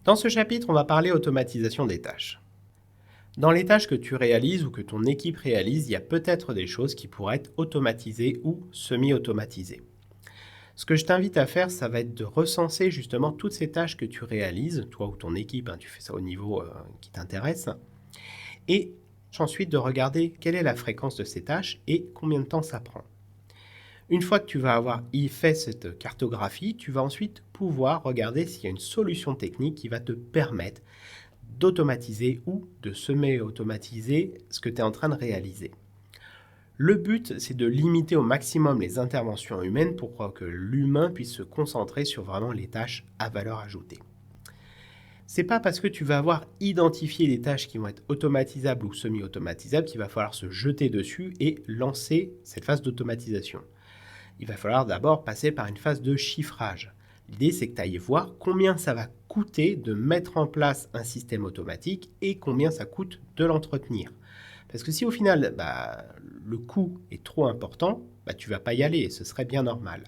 Dans ce chapitre, on va parler automatisation des tâches. Dans les tâches que tu réalises ou que ton équipe réalise, il y a peut-être des choses qui pourraient être automatisées ou semi-automatisées. Ce que je t'invite à faire, ça va être de recenser justement toutes ces tâches que tu réalises, toi ou ton équipe, tu fais ça au niveau qui t'intéresse, et ensuite de regarder quelle est la fréquence de ces tâches et combien de temps ça prend. Une fois que tu vas avoir fait cette cartographie, tu vas ensuite pouvoir regarder s'il y a une solution technique qui va te permettre d'automatiser ou de semi-automatiser ce que tu es en train de réaliser. Le but, c'est de limiter au maximum les interventions humaines pour que l'humain puisse se concentrer sur vraiment les tâches à valeur ajoutée. C'est pas parce que tu vas avoir identifié les tâches qui vont être automatisables ou semi-automatisables qu'il va falloir se jeter dessus et lancer cette phase d'automatisation. Il va falloir d'abord passer par une phase de chiffrage. L'idée, c'est que tu ailles voir combien ça va coûter de mettre en place un système automatique et combien ça coûte de l'entretenir. Parce que si au final, le coût est trop important, tu ne vas pas y aller et ce serait bien normal.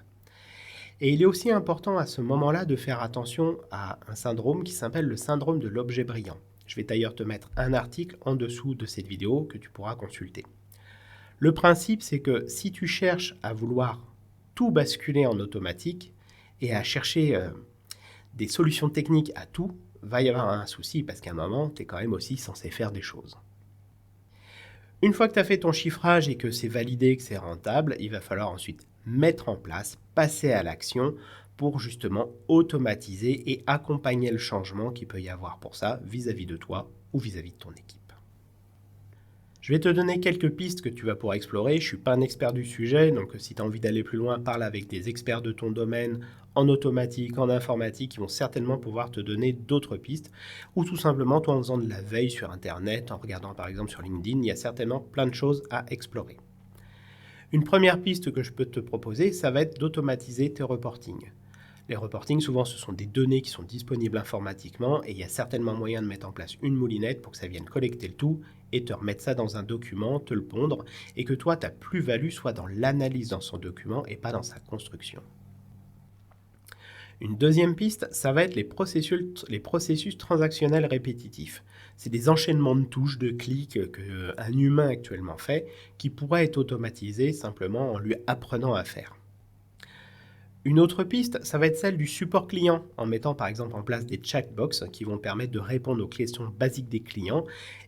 Et il est aussi important à ce moment-là de faire attention à un syndrome qui s'appelle le syndrome de l'objet brillant. Je vais d'ailleurs te mettre un article en dessous de cette vidéo que tu pourras consulter. Le principe, c'est que si tu cherches à vouloir tout basculer en automatique et à chercher des solutions techniques à tout, va y avoir un souci parce qu'à un moment, tu es quand même aussi censé faire des choses. Une fois que tu as fait ton chiffrage et que c'est validé, que c'est rentable, il va falloir ensuite mettre en place, passer à l'action pour justement automatiser et accompagner le changement qu'il peut y avoir pour ça vis-à-vis de toi ou vis-à-vis de ton équipe. Je vais te donner quelques pistes que tu vas pouvoir explorer. Je ne suis pas un expert du sujet, donc si tu as envie d'aller plus loin, parle avec des experts de ton domaine, en automatique, en informatique, qui vont certainement pouvoir te donner d'autres pistes. Ou tout simplement, toi, en faisant de la veille sur Internet, en regardant par exemple sur LinkedIn, il y a certainement plein de choses à explorer. Une première piste que je peux te proposer, ça va être d'automatiser tes reportings. Les reportings, souvent, ce sont des données qui sont disponibles informatiquement et il y a certainement moyen de mettre en place une moulinette pour que ça vienne collecter le tout et te remettre ça dans un document, te le pondre et que toi, ta plus-value soit dans l'analyse dans son document et pas dans sa construction. Une deuxième piste, ça va être les processus transactionnels répétitifs. C'est des enchaînements de touches, de clics qu'un humain actuellement fait qui pourraient être automatisés simplement en lui apprenant à faire. Une autre piste, ça va être celle du support client, en mettant par exemple en place des chatbox qui vont permettre de répondre aux questions basiques des clients.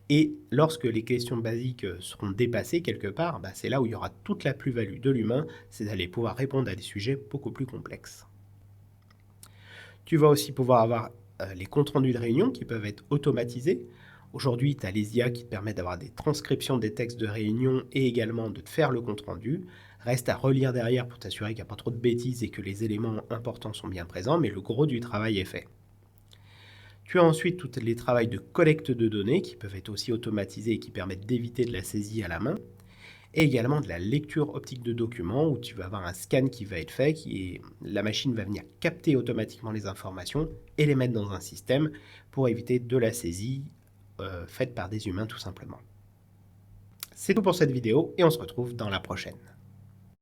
Et lorsque les questions basiques seront dépassées quelque part, c'est là où il y aura toute la plus-value de l'humain, c'est d'aller pouvoir répondre à des sujets beaucoup plus complexes. Tu vas aussi pouvoir avoir les comptes rendus de réunion qui peuvent être automatisés. Aujourd'hui, tu as les IA qui te permettent d'avoir des transcriptions des textes de réunion et également de te faire le compte rendu. Reste à relire derrière pour t'assurer qu'il n'y a pas trop de bêtises et que les éléments importants sont bien présents, mais le gros du travail est fait. Tu as ensuite tous les travaux de collecte de données qui peuvent être aussi automatisés et qui permettent d'éviter de la saisie à la main. Et également de la lecture optique de documents où tu vas avoir un scan qui va être fait, la machine va venir capter automatiquement les informations et les mettre dans un système pour éviter de la saisie faite par des humains tout simplement. C'est tout pour cette vidéo et on se retrouve dans la prochaine.